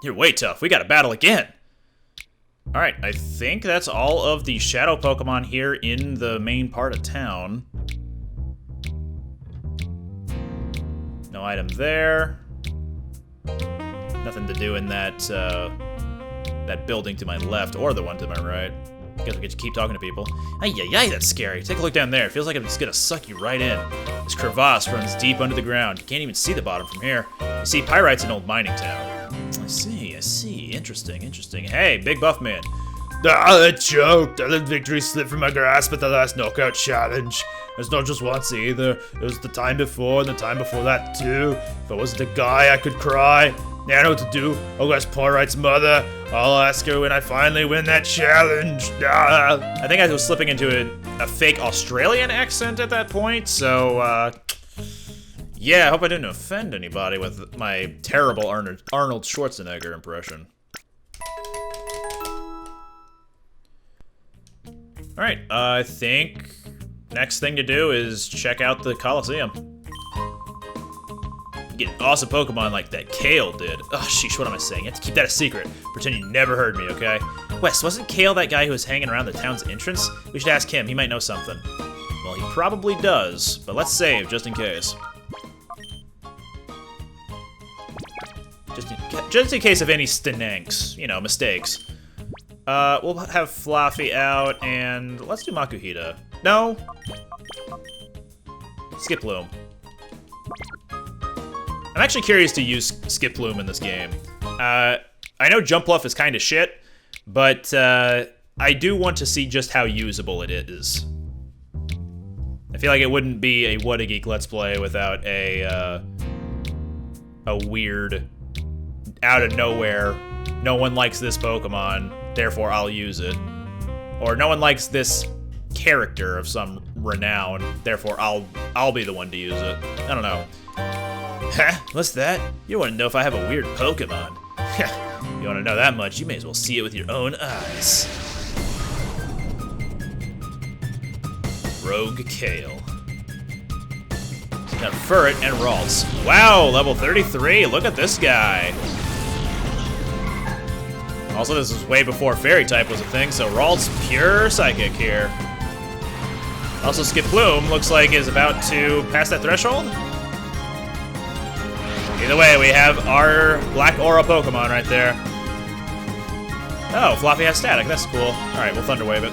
You're way tough. We gotta battle again. Alright, I think that's all of the shadow Pokemon here in the main part of town. No item there. Nothing to do in that that building to my left or the one to my right. Guess we get to keep talking to people. Ay, that's scary. Take a look down there. It feels like it's gonna suck you right in. This crevasse runs deep under the ground. You can't even see the bottom from here. You see, Pyrite's an old mining town. I see. Interesting. Hey, Big Buff Man. I choked. I let victory slip from my grasp at the last knockout challenge. It's not just once either. It was the time before and the time before that too. If I wasn't a guy, I could cry. Now I know what to do. I'll ask Pyrite's mother. I'll ask her when I finally win that challenge. I think I was slipping into a fake Australian accent at that point, so, yeah, I hope I didn't offend anybody with my terrible Arnold Schwarzenegger impression. Alright, I think next thing to do is check out the Colosseum. Get an awesome Pokemon like that Kale did. Oh, sheesh, what am I saying? You have to keep that a secret. Pretend you never heard me, okay? Wes, wasn't Kale that guy who was hanging around the town's entrance? We should ask him, he might know something. Well, he probably does, but let's save just in case. Just in case of any stenanks, you know, mistakes. We'll have Fluffy out, and let's do Makuhita. No. Skip Loom. I'm actually curious to use Skip Loom in this game. I know Jump Bluff is kind of shit, but I do want to see just how usable it is. I feel like it wouldn't be a What a Geek Let's Play without a weird, out of nowhere, no one likes this Pokemon, therefore I'll use it. Or no one likes this character of some renown, therefore I'll be the one to use it. I don't know. Huh? What's that? You want to know if I have a weird Pokemon? You want to know that much, you may as well see it with your own eyes. Rogue Kale. Got Furret and Ralts. Wow, level 33, look at this guy. Also, this is way before Fairy type was a thing, so Ralts pure Psychic here. Also, Skip Bloom looks like is about to pass that threshold. Either way, we have our Black Aura Pokemon right there. Oh, Fluffy has Static, that's cool. Alright, we'll Thunder Wave it.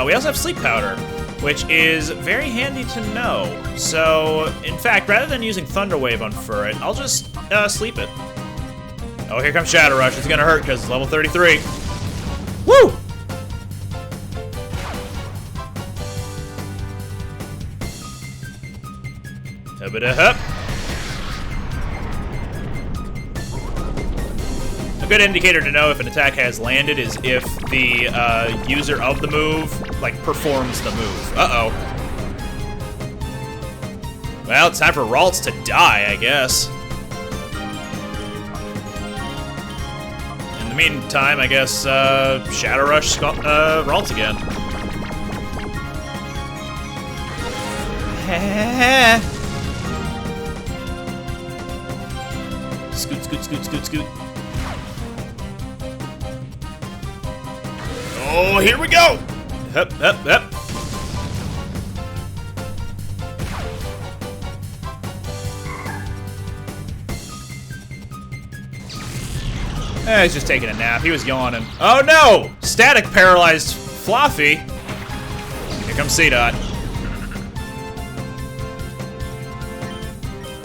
We also have Sleep Powder, which is very handy to know. So, in fact, rather than using Thunder Wave on Furret, I'll just sleep it. Oh, here comes Shadow Rush. It's gonna hurt because it's level 33. Woo! Hubba-da-hup. A good indicator to know if an attack has landed is if the user of the move, like, performs the move. Uh-oh. Well, it's time for Ralts to die, I guess. In the meantime, I guess, Shadow Rush Ralts again. Scoot, scoot, scoot, scoot, scoot. Oh, here we go! Hup, hup, hup. He's just taking a nap. He was yawning. Oh no! Static paralyzed Fluffy. Here comes C-Dot.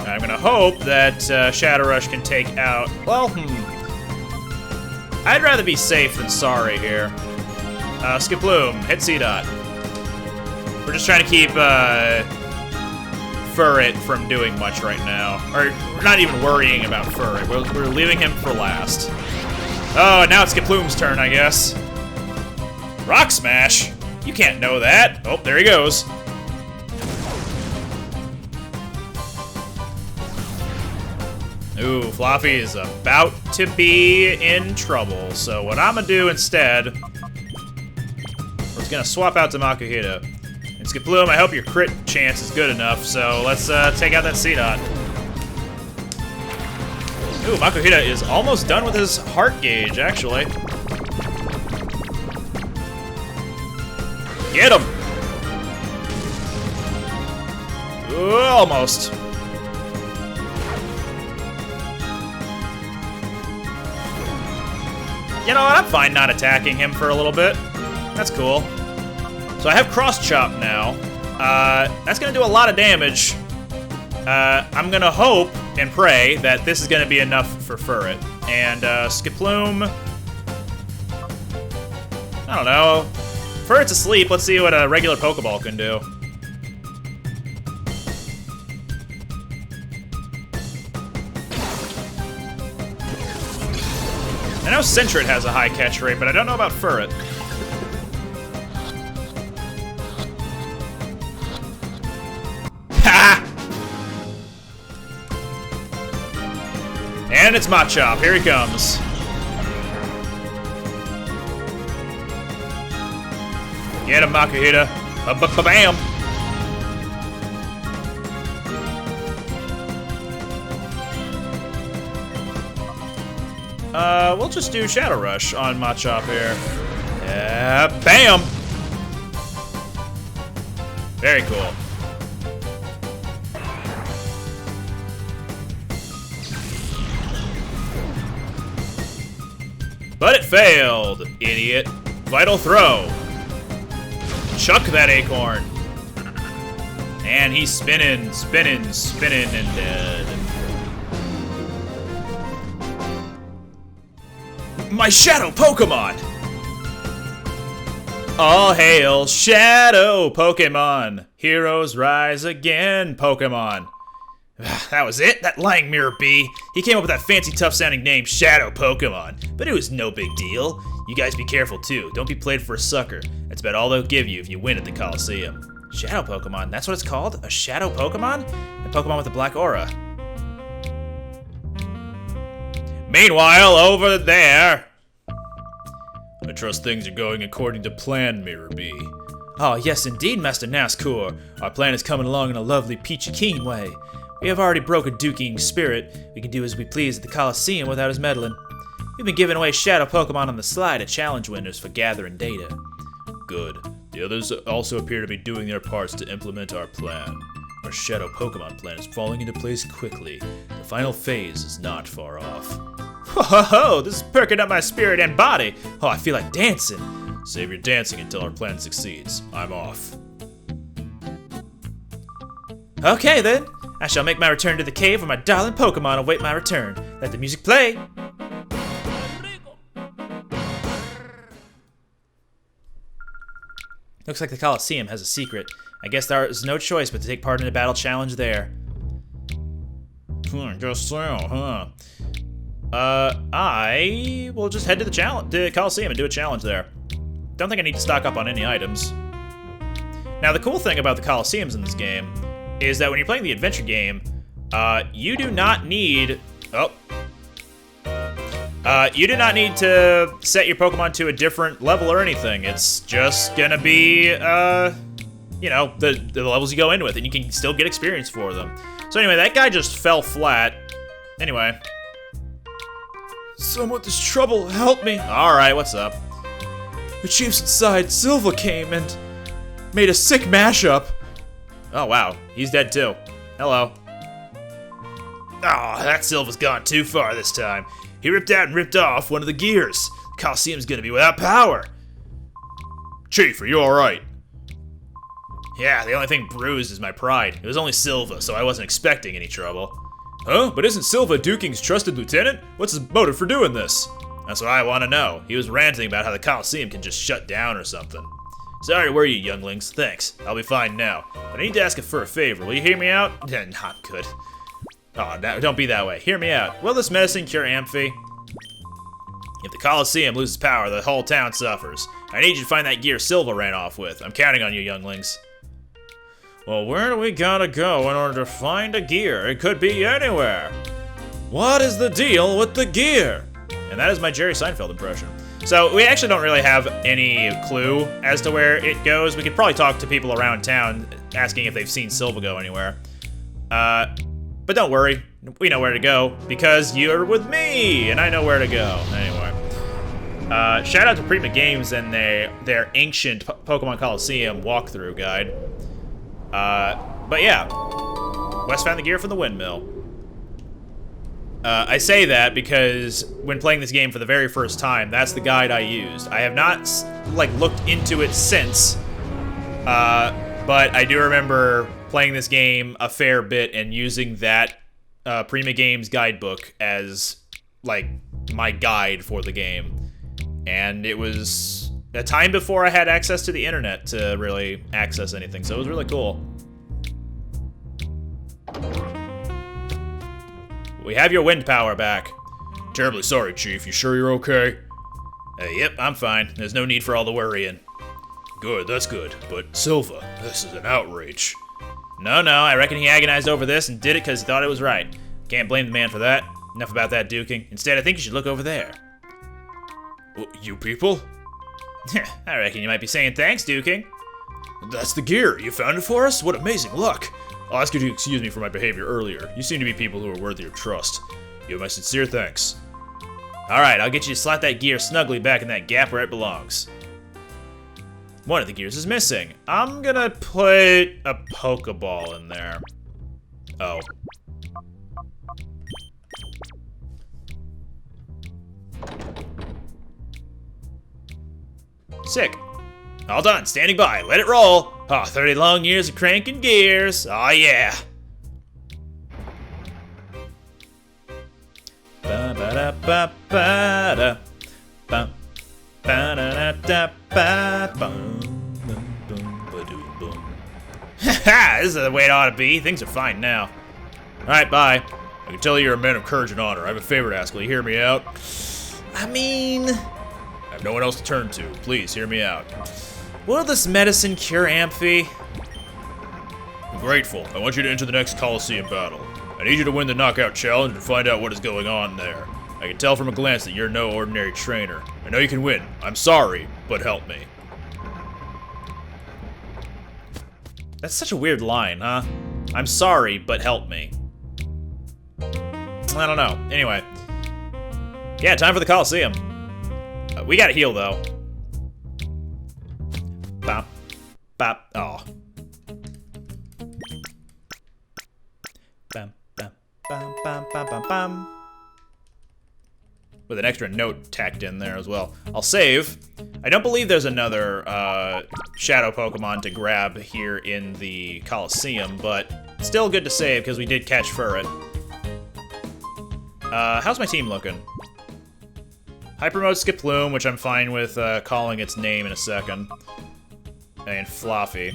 I'm gonna hope that Shadow Rush can take out... Well, I'd rather be safe than sorry here. Skip Bloom, hit C-Dot. We're just trying to keep Furret from doing much right now. Or, we're not even worrying about Furret. We're leaving him for last. Oh, now it's Skip Bloom's turn, I guess. Rock Smash? You can't know that. Oh, there he goes. Ooh, Fluffy is about to be in trouble. So what I'm gonna do instead, we're just gonna swap out to Makuhita. And Skip Bloom, I hope your crit chance is good enough, so let's take out that C-Dot. Ooh, Makuhita is almost done with his heart gauge, actually. Get him! Ooh, almost. You know what? I'm fine not attacking him for a little bit. That's cool. So I have Cross Chop now. That's gonna do a lot of damage. I'm gonna hope and pray that this is gonna be enough for Furret. And Skiploom, I don't know. Furret's asleep. Let's see what a regular Pokeball can do. I know Sentret has a high catch rate, but I don't know about Furret. Ha! And it's Machop. Here he comes. Get him, Makuhita. Ba-ba-ba-bam! We'll just do Shadow Rush on Machop here. Yeah, bam! Very cool. But it failed, idiot. Vital Throw. Chuck that acorn. And he's spinning, spinning, spinning, and dead. My Shadow Pokemon! All hail Shadow Pokemon! Heroes rise again, Pokemon. That was it? That lying Mirror B. He came up with that fancy tough sounding name, Shadow Pokemon. But it was no big deal. You guys be careful too. Don't be played for a sucker. That's about all they'll give you if you win at the Colosseum. Shadow Pokemon, that's what it's called? A Shadow Pokemon? A Pokemon with a black aura. Meanwhile, over there... I trust things are going according to plan, Mirror B. Oh, yes indeed, Master Nazcor. Our plan is coming along in a lovely peachy keen way. We have already broken Duking spirit. We can do as we please at the Colosseum without his meddling. We've been giving away Shadow Pokemon on the sly to challenge winners for gathering data. Good. The others also appear to be doing their parts to implement our plan. Our Shadow Pokemon plan is falling into place quickly. The final phase is not far off. Ho ho ho! This is perking up my spirit and body! Oh, I feel like dancing! Save your dancing until our plan succeeds. I'm off. Okay then! I shall make my return to the cave where my darling Pokemon await my return. Let the music play! Looks like the Colosseum has a secret. I guess there is no choice but to take part in a battle challenge there. Guess so, huh? I will just head to the Colosseum and do a challenge there. Don't think I need to stock up on any items. Now, the cool thing about the Colosseums in this game is that when you're playing the adventure game, you do not need... you do not need to set your Pokemon to a different level or anything. It's just gonna be, you know, the levels you go in with, and you can still get experience for them. So anyway, that guy just fell flat. Anyway. Someone, there's trouble, help me. Alright, what's up? The chiefs inside, Silva came and made a sick mashup. Oh wow, he's dead too. Hello. Oh, that Silva's gone too far this time. He ripped out and ripped off one of the gears. The Colosseum's gonna be without power. Chief, are you alright? Yeah, the only thing bruised is my pride. It was only Silva, so I wasn't expecting any trouble. Huh? But isn't Silva Duking's trusted lieutenant? What's his motive for doing this? That's what I want to know. He was ranting about how the Colosseum can just shut down or something. Sorry to worry you, younglings. Thanks. I'll be fine now. But I need to ask for a favor. Will you hear me out? Not good. Oh, no, don't be that way. Hear me out. Will this medicine cure Amphi? If the Colosseum loses power, the whole town suffers. I need you to find that gear Silva ran off with. I'm counting on you, younglings. Well, where do we gotta go in order to find a gear? It could be anywhere. What is the deal with the gear? And that is my Jerry Seinfeld impression. So we actually don't really have any clue as to where it goes. We could probably talk to people around town asking if they've seen Silva go anywhere. But don't worry, we know where to go, because you're with me, and I know where to go. Anyway. Shout out to Prima Games and their ancient Pokemon Colosseum walkthrough guide. But yeah, Wes found the gear from the windmill. I say that because when playing this game for the very first time, that's the guide I used. I have not, like, looked into it since, but I do remember playing this game a fair bit and using that Prima Games guidebook as, like, my guide for the game. And it was a time before I had access to the internet to really access anything, so it was really cool. We have your wind power back. Terribly sorry, Chief. You sure you're okay? Yep, I'm fine. There's no need for all the worrying. Good, that's good. But Silva, this is an outrage. No, I reckon he agonized over this and did it because he thought it was right. Can't blame the man for that. Enough about that duking. Instead, I think you should look over there. You people? I reckon you might be saying thanks, duking. That's the gear. You found it for us? What amazing luck. I'll ask you to excuse me for my behavior earlier. You seem to be people who are worthy of trust. You have my sincere thanks. Alright, I'll get you to slot that gear snugly back in that gap where it belongs. One of the gears is missing. I'm gonna put a Pokeball in there. Oh. Sick. All done. Standing by. Let it roll. 30 long years of cranking gears. Oh, yeah. Haha, this is the way it ought to be. Things are fine now. Alright, bye. I can tell you're a man of courage and honor. I have a favor to ask. Will you hear me out? I mean... I have no one else to turn to. Please, hear me out. Will this medicine cure Amphi? I'm grateful. I want you to enter the next Colosseum battle. I need you to win the knockout challenge and find out what is going on there. I can tell from a glance that you're no ordinary trainer. I know you can win. I'm sorry, but help me. That's such a weird line, huh? I'm sorry, but help me. I don't know. Anyway. Yeah, time for the Colosseum. We gotta heal, though. Bop. Bop. Oh. Bam, bam, bam, bam, bam, bam, bam. With an extra note tacked in there as well. I'll save. I don't believe there's another shadow Pokemon to grab here in the Colosseum, but still good to save because we did catch Furret. How's my team looking? Hyper Mode Skiploom, which I'm fine with calling its name in a second. And Fluffy.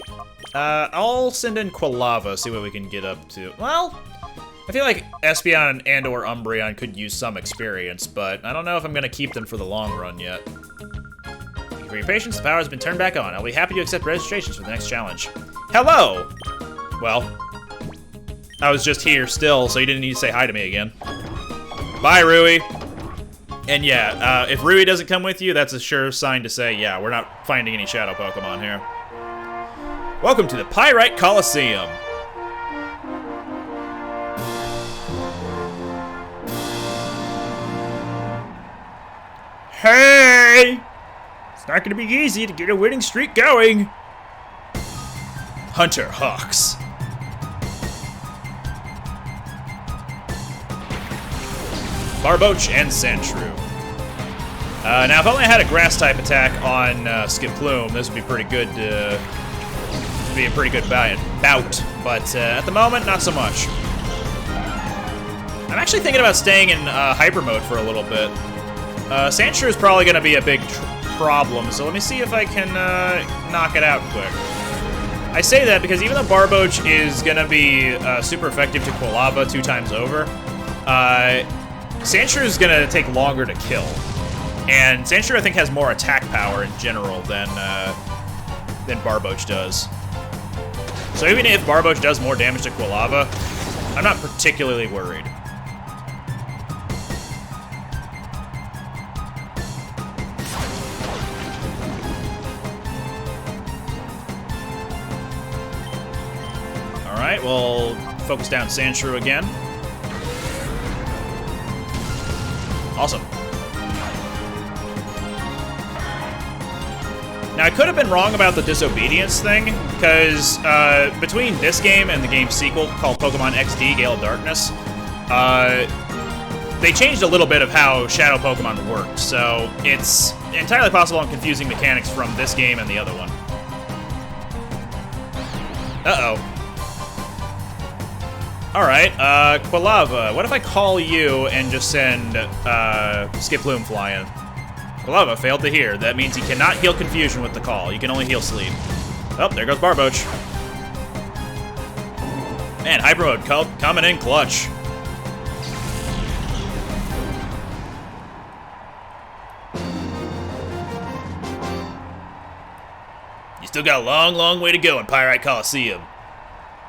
I'll send in Quilava, see what we can get up to. Well, I feel like Espeon and or Umbreon could use some experience, but I don't know if I'm gonna keep them for the long run yet. Thank you for your patience, the power has been turned back on. I'll be happy to accept registrations for the next challenge. Hello! Well, I was just here still, so you didn't need to say hi to me again. Bye, Rui! And yeah, if Rui doesn't come with you, that's a sure sign to say, yeah, we're not finding any shadow Pokemon here. Welcome to the Pyrite Colosseum. Hey! It's not gonna be easy to get a winning streak going. Hunter Hawks. Barboach and Sandshrew. Now, if only I had a Grass-type attack on Skiploom, this would be pretty good. Be a pretty good bout, but at the moment, not so much. I'm actually thinking about staying in Hyper Mode for a little bit. Sandshrew is probably going to be a big problem, so let me see if I can knock it out quick. I say that because even though Barboach is going to be super effective to Quilava 2 times over, Sandshrew is going to take longer to kill. And Sandshrew, I think, has more attack power in general than Barboach does. So even if Barboach does more damage to Quilava, I'm not particularly worried. Alright, well, focus down Sandshrew again. Awesome. Now, I could have been wrong about the disobedience thing, because between this game and the game's sequel called Pokemon XD Gale of Darkness, they changed a little bit of how Shadow Pokemon worked, so it's entirely possible I'm confusing mechanics from this game and the other one. Uh-oh. Alright, Quilava, what if I call you and just send Skiploom flying? Quilava failed to hear. That means he cannot heal confusion with the call. You can only heal sleep. Oh, there goes Barboach. Man, Hyper Mode coming in clutch. You still got a long, long way to go in Pyrite Colosseum.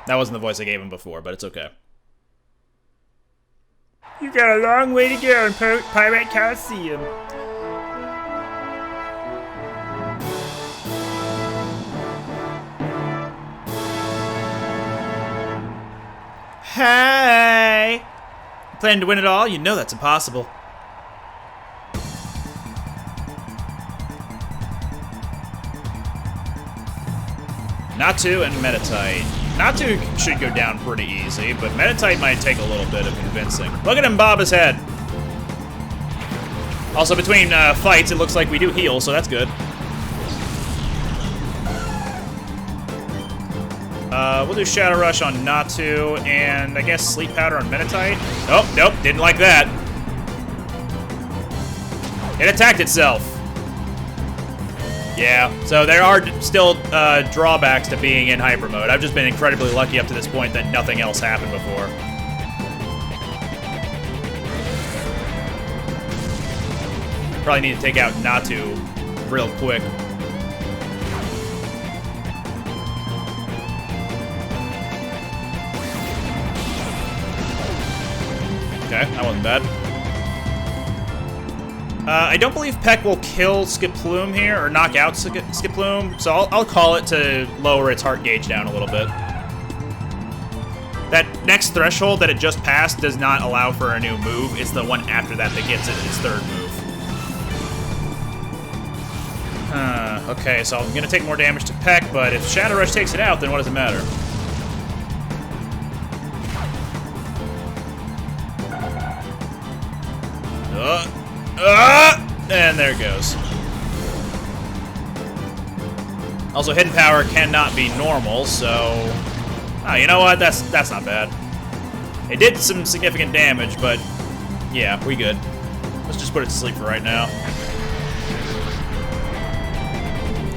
That wasn't the voice I gave him before, but it's okay. You got a long way to go in Pyrite Colosseum. Hey! Planning to win it all? You know that's impossible. Natu and Meditite. Natu should go down pretty easy, but Meditite might take a little bit of convincing. Look at him bob his head. Also, between fights, it looks like we do heal, so that's good. We'll do Shadow Rush on Natu, and I guess Sleep Powder on Meditite. Oh, nope, didn't like that. It attacked itself. Yeah, so there are still drawbacks to being in Hyper Mode. I've just been incredibly lucky up to this point that nothing else happened before. Probably need to take out Natu real quick. Okay, that wasn't bad. I don't believe Peck will kill Skiploom here, or knock out Skiploom, so I'll call it to lower its heart gauge down a little bit. That next threshold that it just passed does not allow for a new move. It's the one after that that gets it its third move. Okay, so I'm going to take more damage to Peck, but if Shadow Rush takes it out, then what does it matter? And there it goes. Also, hidden power cannot be normal, so... Oh, you know what? That's not bad. It did some significant damage, but... Yeah, we good. Let's just put it to sleep for right now.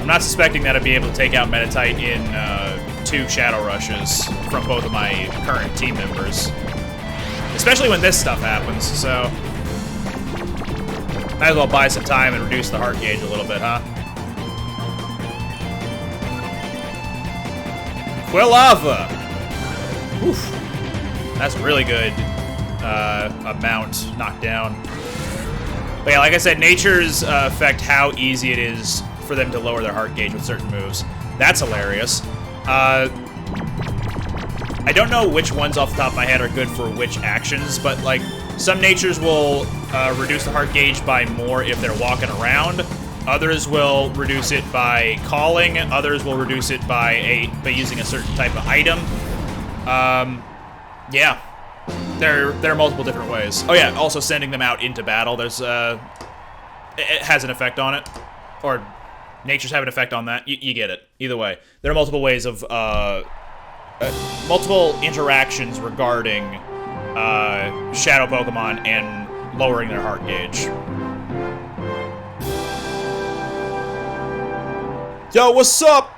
I'm not suspecting that I'd be able to take out Meditite in 2 Shadow Rushes from both of my current team members. Especially when this stuff happens, so... Might as well buy some time and reduce the heart gauge a little bit, huh? Quilava! Oof. That's really good amount knocked down. But yeah, like I said, natures affect how easy it is for them to lower their heart gauge with certain moves. That's hilarious. I don't know which ones off the top of my head are good for which actions, but like some natures will reduce the heart gauge by more if they're walking around. Others will reduce it by calling. Others will reduce it by using a certain type of item. Yeah, there are multiple different ways. Oh yeah, also sending them out into battle. There's it has an effect on it, or natures have an effect on that. You get it. Either way, there are multiple ways of multiple interactions regarding Shadow Pokemon and lowering their heart gauge. Yo, what's up?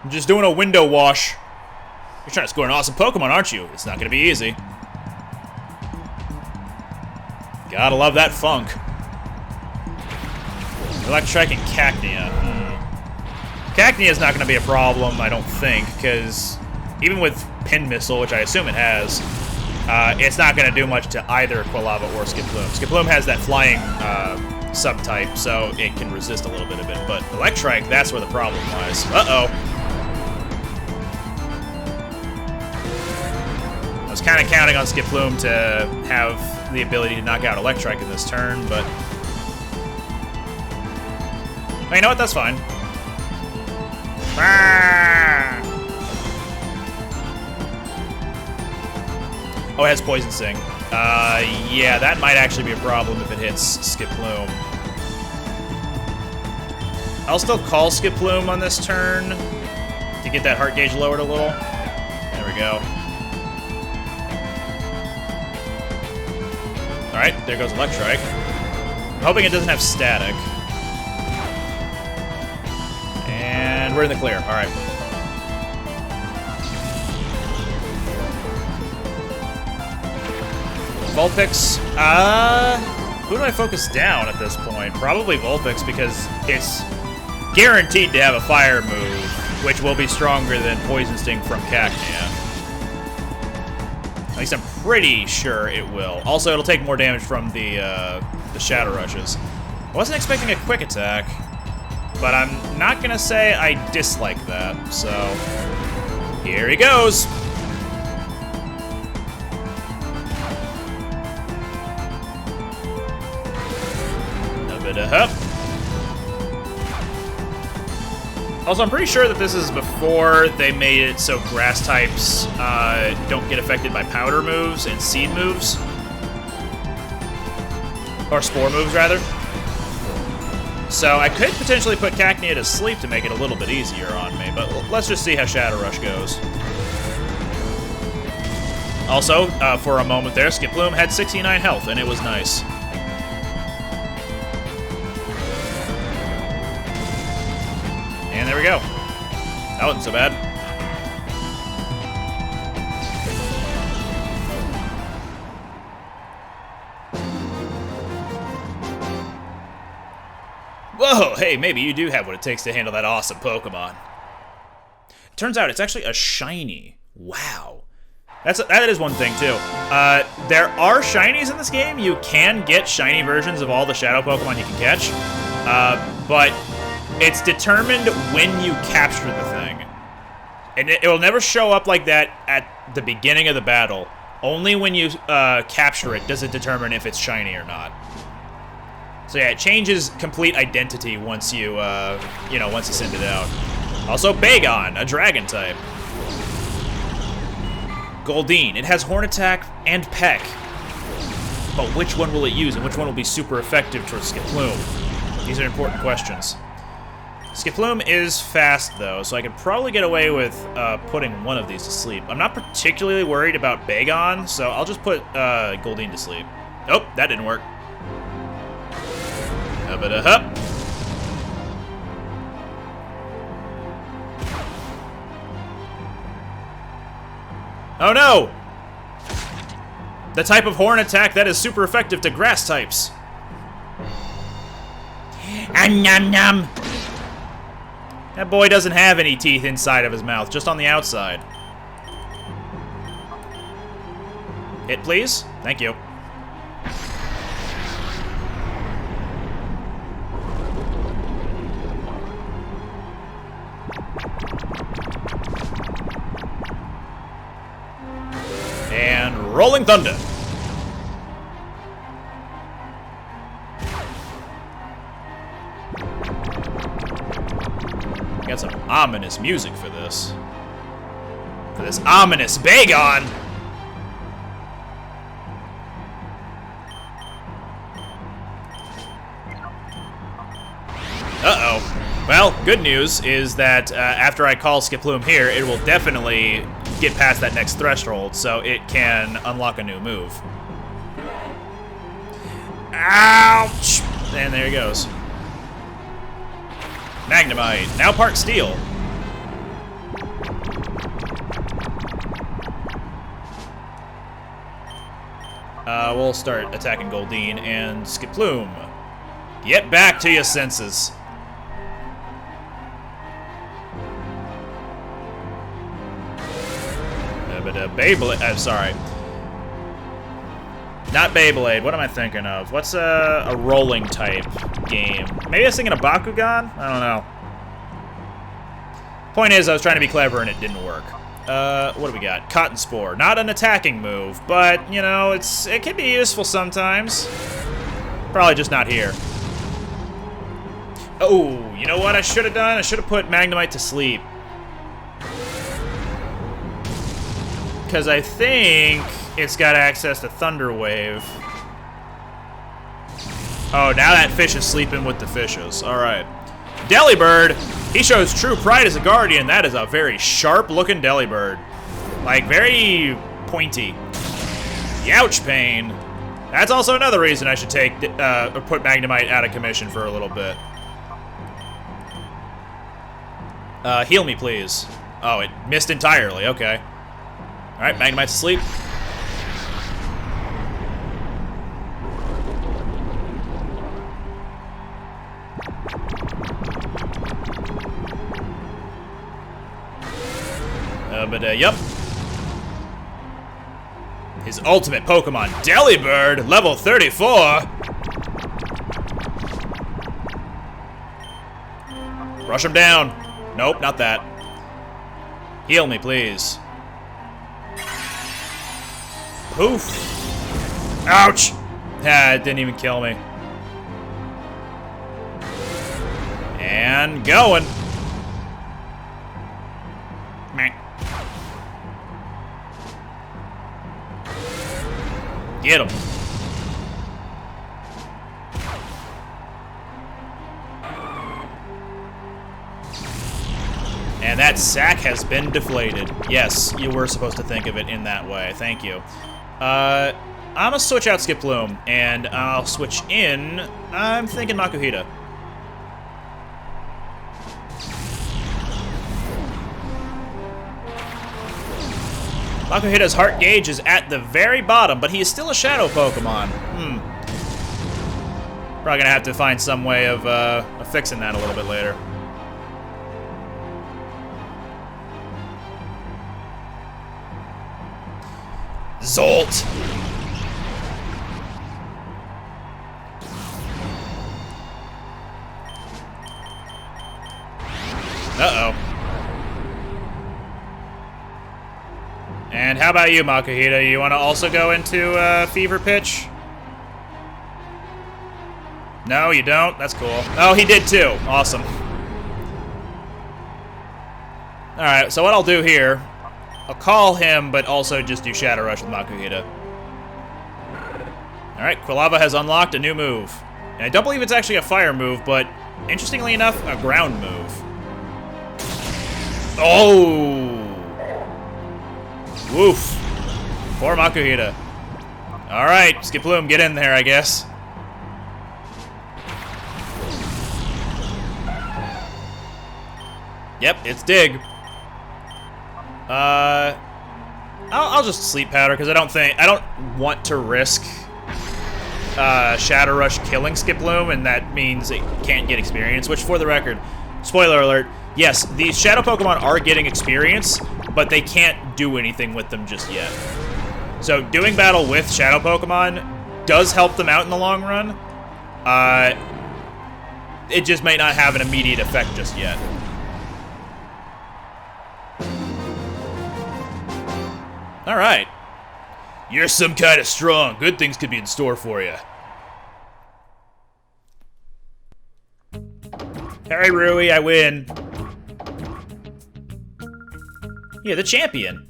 I'm just doing a window wash. You're trying to score an awesome Pokemon, aren't you? It's not gonna be easy. Gotta love that funk. Electrike and Cacnea. Cacnea is not gonna be a problem, I don't think, because even with Pin Missile, which I assume it has, it's not going to do much to either Quilava or Skiploom. Skiploom has that flying subtype, so it can resist a little bit of it. But Electrike, that's where the problem lies. Uh-oh. kind of counting on Skiploom to have the ability to knock out Electrike in this turn, but... Oh, you know what? That's fine. Ah! Oh, it has Poison Sting. Yeah, that might actually be a problem if it hits Skiploom. I'll still call Skiploom on this turn to get that heart gauge lowered a little. There we go. Alright, there goes Electrike. I'm hoping it doesn't have static. And we're in the clear. Alright. Vulpix. Who do I focus down at this point? Probably Vulpix, because it's guaranteed to have a fire move, which will be stronger than Poison Sting from Cacnea. At least I'm pretty sure it will. Also, it'll take more damage from the Shadow Rushes. I wasn't expecting a quick attack, but I'm not gonna say I dislike that, so here he goes. Also, I'm pretty sure that this is before they made it so grass types don't get affected by powder moves and seed moves. Or spore moves, rather. So I could potentially put Cacnea to sleep to make it a little bit easier on me, but let's just see how Shadow Rush goes. Also, for a moment there, Skiploom had 69 health, and it was nice. And there we go. That wasn't so bad. Whoa, hey, maybe you do have what it takes to handle that awesome Pokemon. Turns out it's actually a shiny. Wow. That is one thing, too. There are shinies in this game. You can get shiny versions of all the Shadow Pokemon you can catch. But it's determined when you capture the thing. And it will never show up like that at the beginning of the battle. Only when you capture it does it determine if it's shiny or not. So yeah, it changes complete identity once you, once you send it out. Also, Bagon, a dragon type. Goldeen, it has Horn Attack and Peck. But which one will it use, and which one will be super effective towards Skiploom? These are important questions. Skiploom is fast, though, so I could probably get away with putting one of these to sleep. I'm not particularly worried about Bagon, so I'll just put Goldeen to sleep. Oh, that didn't work. Hup. Oh no! The type of horn attack that is super effective to grass types. Nom nom. That boy doesn't have any teeth inside of his mouth, just on the outside. Hit, please. Thank you. And Rolling Thunder. Got some ominous music for this. For this ominous Bagon. Uh-oh. Well, good news is that after I call Skiploom here, it will definitely get past that next threshold, so it can unlock a new move. Ouch! And there he goes. Magnemite, now part Steel. We'll start attacking Goldeen and Skiploom. Get back to your senses. Beyblade, I'm sorry. Not Beyblade, what am I thinking of? What's a rolling type game? Maybe I was thinking of Bakugan? I don't know. Point is, I was trying to be clever and it didn't work. What do we got? Cotton Spore. Not an attacking move, but, you know, it can be useful sometimes. Probably just not here. Oh, you know what I should have done? I should have put Magnemite to sleep. Because I think it's got access to Thunder Wave. Oh, now that fish is sleeping with the fishes. Alright. Delibird! He shows true pride as a guardian. That is a very sharp-looking Delibird. Like, very pointy. Youch pain. That's also another reason I should take or put Magnemite out of commission for a little bit. Heal me, please. Oh, it missed entirely. Okay. Alright, Magnemite's asleep. Yep. His ultimate Pokemon, Delibird, level 34. Rush him down. Nope, not that. Heal me, please. Poof. Ouch. Ah, it didn't even kill me. And going. Meh. Get him. And that sack has been deflated. Yes, you were supposed to think of it in that way. Thank you. I'm gonna switch out Skiploom, and I'll switch in. I'm thinking Makuhita. Makuhita's heart gauge is at the very bottom, but he is still a shadow Pokemon. Probably gonna have to find some way of fixing that a little bit later. Zolt! Uh-oh. And how about you, Makuhita? You want to also go into Fever Pitch? No, you don't? That's cool. Oh, he did too. Awesome. Alright, so what I'll do here, I'll call him, but also just do Shadow Rush with Makuhita. Alright, Quilava has unlocked a new move. And I don't believe it's actually a fire move, but interestingly enough, a ground move. Oh! Woof. Poor Makuhita. Alright, Skiploom, get in there, I guess. Yep, it's Dig. I'll just Sleep Powder, because I don't want to risk Shadow Rush killing Skiploom, and that means it can't get experience, which, for the record, spoiler alert, yes, these Shadow Pokemon are getting experience, but they can't do anything with them just yet. So doing battle with Shadow Pokemon does help them out in the long run. It just may not have an immediate effect just yet. Alright. You're some kind of strong. Good things could be in store for you. Harry Rui, I win. Yeah, the champion.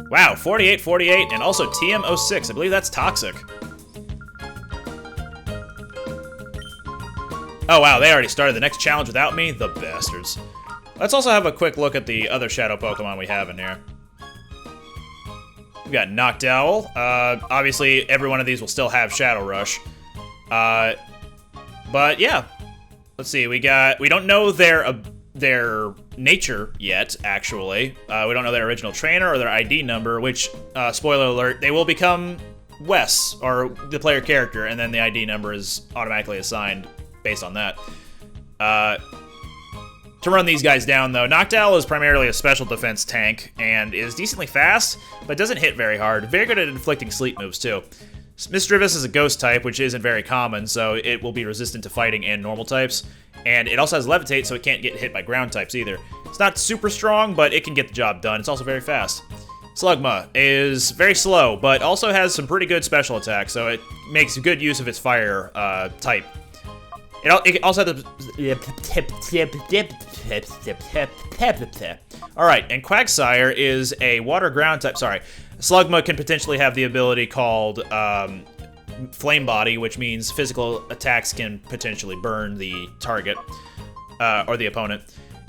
Wow, 48-48, and also TM06. I believe that's Toxic. Oh, wow, they already started the next challenge without me? The bastards. Let's also have a quick look at the other Shadow Pokemon we have in here. We've got Noctowl. Obviously, every one of these will still have Shadow Rush. But, yeah. Let's see, we don't know their nature yet, actually. We don't know their original trainer or their ID number, which, spoiler alert, they will become Wes, or the player character, and then the ID number is automatically assigned based on that. To run these guys down, though, Noctowl is primarily a special defense tank, and is decently fast, but doesn't hit very hard. Very good at inflicting sleep moves, too. Misdreavus is a ghost type, which isn't very common, so it will be resistant to fighting and normal types. And it also has Levitate, so it can't get hit by ground types either. It's not super strong, but it can get the job done. It's also very fast. Slugma is very slow, but also has some pretty good special attacks, so it makes good use of its fire type. It also has Alright, and Quagsire is a water ground type. Sorry. Slugma can potentially have the ability called Flame Body, which means physical attacks can potentially burn the target or the opponent.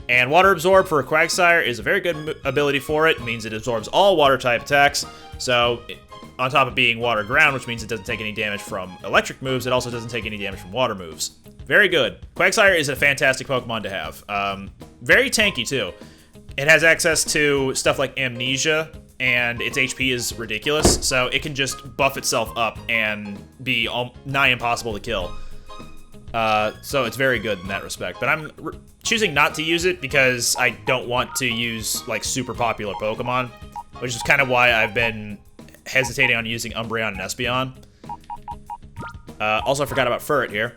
And Water Absorb for Quagsire is a very good ability for it. It means it absorbs all water type attacks. So, on top of being water ground, which means it doesn't take any damage from electric moves, it also doesn't take any damage from water moves. Very good. Quagsire is a fantastic Pokemon to have. Very tanky, too. It has access to stuff like Amnesia, and its HP is ridiculous, so it can just buff itself up and be nigh impossible to kill. So it's very good in that respect. But I'm choosing not to use it because I don't want to use, like, super popular Pokemon, which is kind of why I've been hesitating on using Umbreon and Espeon. Also, I forgot about Furret here.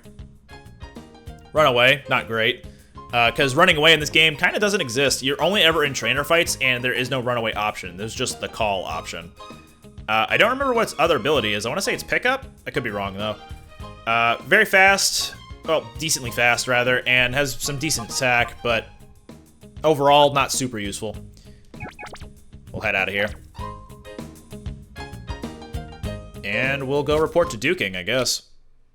Runaway, not great. Because running away in this game kind of doesn't exist. You're only ever in trainer fights, and there is no runaway option. There's just the call option. I don't remember what its other ability is. I want to say it's Pickup. I could be wrong, though. Very fast. Well, decently fast, rather, and has some decent attack, but overall, not super useful. We'll head out of here. And we'll go report to Duking, I guess.